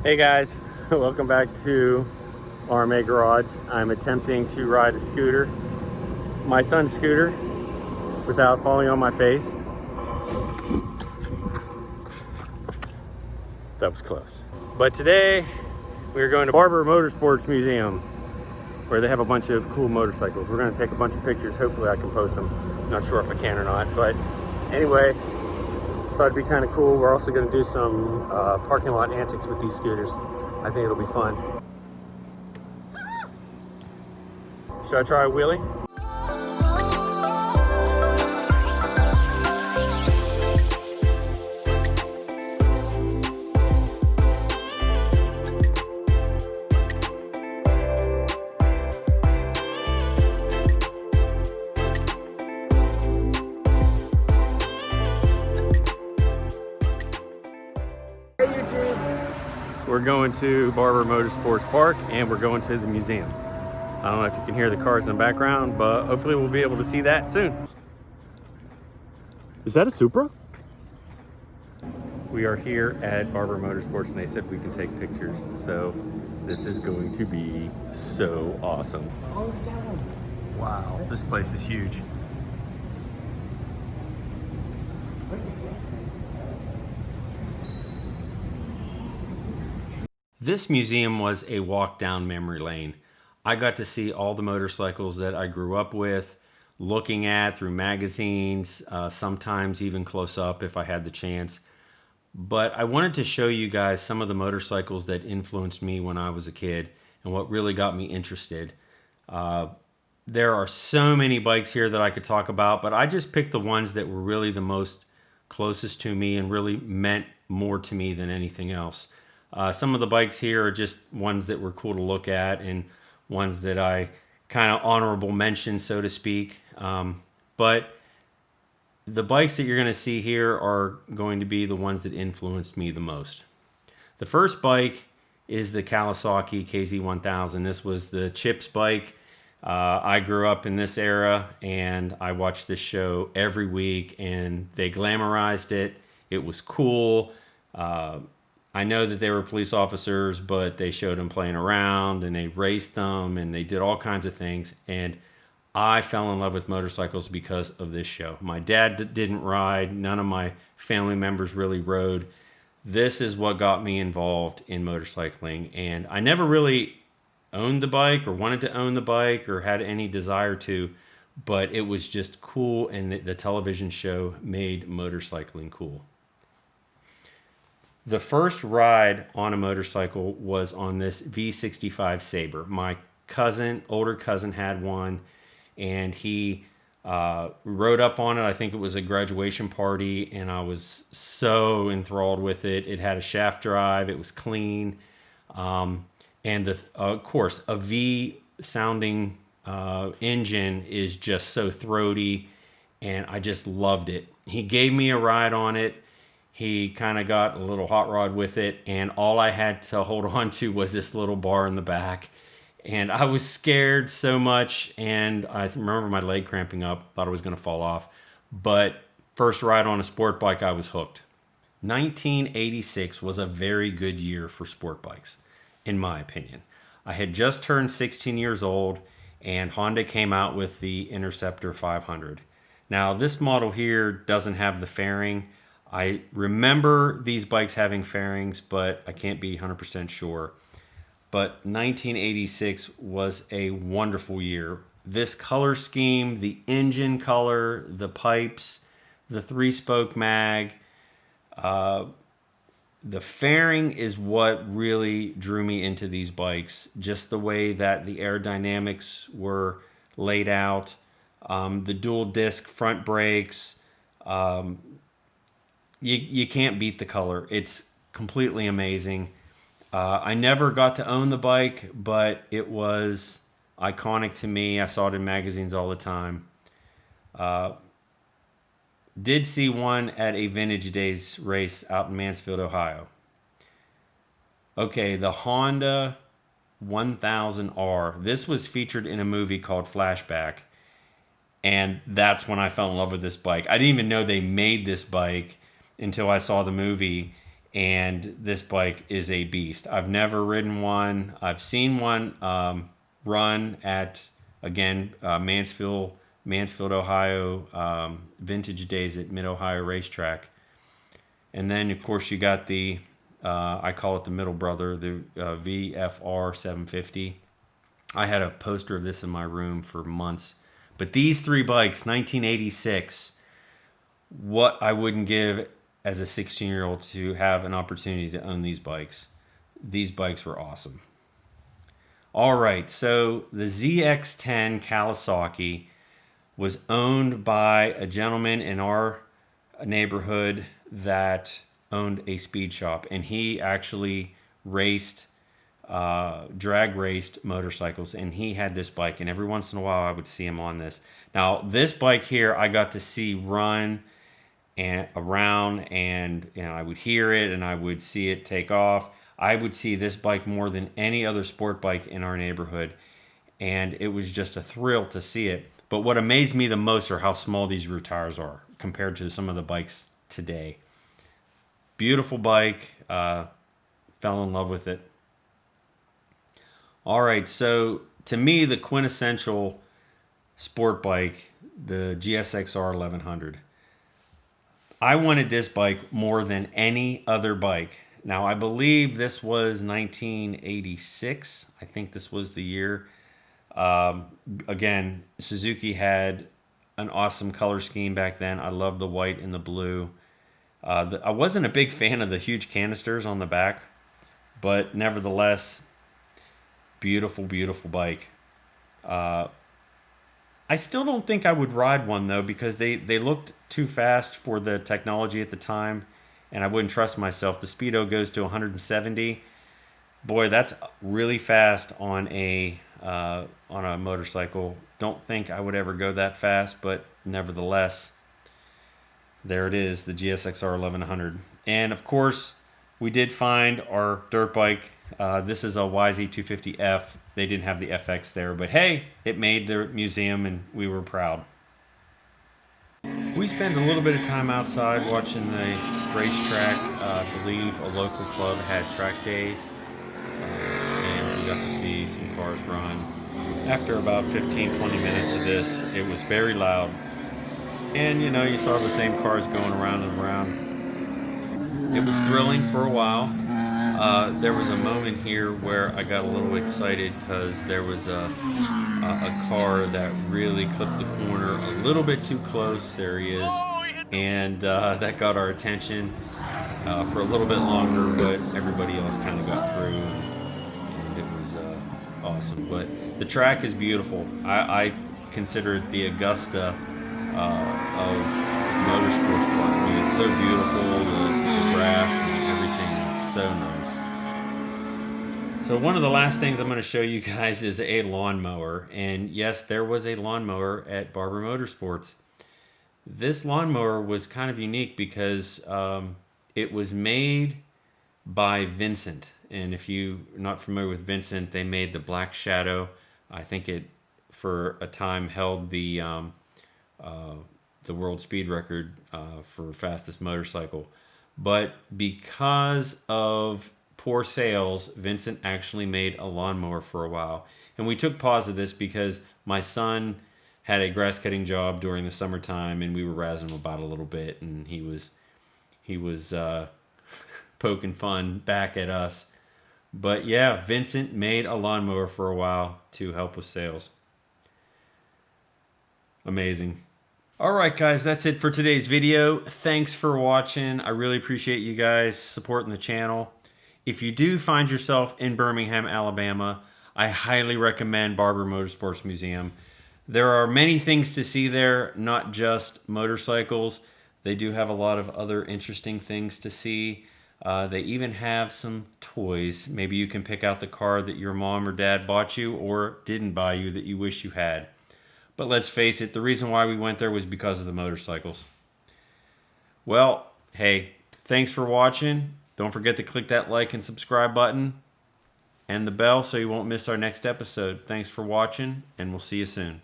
Hey guys, welcome back to RMA Garage. I'm attempting to ride a scooter, my son's scooter, without falling on my face. That was close. But today we're going to Barber Motorsports Museum where they have a bunch of cool motorcycles. We're going to take a bunch of pictures. Hopefully I can post them. Not sure if I can or not, but anyway, thought it'd be kind of cool. We're also going to do some parking lot antics with these scooters. I think it'll be fun. Should I try a wheelie? We're going to Barber Motorsports Park and we're going to the museum. I don't know if you can hear the cars in the background, but hopefully we'll be able to see that soon. Is that a Supra? We are here at Barber Motorsports and they said we can take pictures. So this is going to be so awesome. Wow, this place is huge. This museum was a walk down memory lane. I got to see all the motorcycles that I grew up with, looking at through magazines, sometimes even close up if I had the chance. But I wanted to show you guys some of the motorcycles that influenced me when I was a kid and what really got me interested. There are so many bikes here that I could talk about, but I just picked the ones that were really the most closest to me and really meant more to me than anything else. Some of the bikes here are just ones that were cool to look at and ones that I kind of honorable mention, so to speak. But the bikes that you're going to see here are going to be the ones that influenced me the most. The first bike is the Kawasaki KZ1000. This was the Chips bike. I grew up in this era and I watched this show every week and they glamorized it. It was cool. I know that they were police officers, but they showed them playing around and they raced them and they did all kinds of things. And I fell in love with motorcycles because of this show. My dad didn't ride. None of my family members really rode. This is what got me involved in motorcycling. And I never really owned the bike or wanted to own the bike or had any desire to, but it was just cool. And the television show made motorcycling cool. The first ride on a motorcycle was on this V65 Sabre. My older cousin had one, and he rode up on it. I think it was a graduation party, and I was so enthralled with it. It had a shaft drive. It was clean. And of course, a V-sounding engine is just so throaty, and I just loved it. He gave me a ride on it. He kind of got a little hot rod with it, and all I had to hold on to was this little bar in the back. And I was scared so much, and I remember my leg cramping up, thought I was going to fall off. But first ride on a sport bike, I was hooked. 1986 was a very good year for sport bikes, in my opinion. I had just turned 16 years old, and Honda came out with the Interceptor 500. Now, this model here doesn't have the fairing. I remember these bikes having fairings, but I can't be 100% sure. But 1986 was a wonderful year. This color scheme, the engine color, the pipes, the three-spoke mag, the fairing is what really drew me into these bikes. Just the way that the aerodynamics were laid out, the dual disc front brakes, you can't beat the color. It's completely amazing. I never got to own the bike, but it was iconic to me. I saw it in magazines all the time. Did see one at a Vintage Days race out in Mansfield, Ohio. Okay, the Honda 1000R. This was featured in a movie called Flashback. And that's when I fell in love with this bike. I didn't even know they made this bike until I saw the movie. and this bike is a beast. I've never ridden one. I've seen one run at, again, Mansfield, Ohio, Vintage Days at Mid-Ohio Racetrack. And then, of course, you got the, I call it the middle brother, the VFR 750. I had a poster of this in my room for months. But these three bikes, 1986, what I wouldn't give as a 16-year-old to have an opportunity to own these bikes. These bikes were awesome. All right, so the ZX10 Kawasaki was owned by a gentleman in our neighborhood that owned a speed shop, and he actually drag raced motorcycles, and he had this bike, and every once in a while I would see him on this. Now, this bike here I got to see run and around, and I would hear it and I would see it take off. I would see this bike more than any other sport bike in our neighborhood, and it was just a thrill to see it. But what amazed me the most are how small these rear tires are compared to some of the bikes today. Beautiful bike. Fell in love with it. All right, so to me, the quintessential sport bike, the GSXR 1100. I wanted this bike more than any other bike. Now, I believe this was 1986. I think this was the year. Again, Suzuki had an awesome color scheme back then. I love the white and the blue. I wasn't a big fan of the huge canisters on the back, but nevertheless, beautiful, beautiful bike. I still don't think I would ride one, though, because they looked too fast for the technology at the time, and I wouldn't trust myself. The speedo goes to 170. Boy, that's really fast on a motorcycle. Don't think I would ever go that fast, but nevertheless, there it is, the GSXR 1100. And of course, we did find our dirt bike. This is a YZ250F. They didn't have the FX there, but hey, it made the museum and we were proud. We spent a little bit of time outside watching the racetrack. I believe a local club had track days, and we got to see some cars run. After about 15-20 minutes of this, it was very loud, and you saw the same cars going around and around. It was thrilling for a while. There was a moment here where I got a little excited because there was a car that really clipped the corner a little bit too close. There he is. And that got our attention for a little bit longer, but everybody else kind of got through, and it was awesome. But the track is beautiful. I consider it the Augusta of motorsports parks. I mean, it's so beautiful. The grass and everything is so nice. So one of the last things I'm going to show you guys is a lawnmower. And yes, there was a lawnmower at Barber Motorsports. This lawnmower was kind of unique because it was made by Vincent. And if you're not familiar with Vincent, they made the Black Shadow. I think it, for a time, held the world speed record for fastest motorcycle. But because of poor sales, Vincent actually made a lawnmower for a while. And we took pause of this because my son had a grass cutting job during the summertime, and we were razzing him about a little bit, and he was poking fun back at us. But yeah, Vincent made a lawnmower for a while to help with sales. Amazing. All right, guys, that's it for today's video. Thanks for watching. I really appreciate you guys supporting the channel. If you do find yourself in Birmingham, Alabama, I highly recommend Barber Motorsports Museum. There are many things to see there, not just motorcycles. They do have a lot of other interesting things to see. They even have some toys. Maybe you can pick out the car that your mom or dad bought you or didn't buy you that you wish you had. But let's face it, the reason why we went there was because of the motorcycles. Well, hey, thanks for watching. Don't forget to click that like and subscribe button and the bell so you won't miss our next episode. Thanks for watching, and we'll see you soon.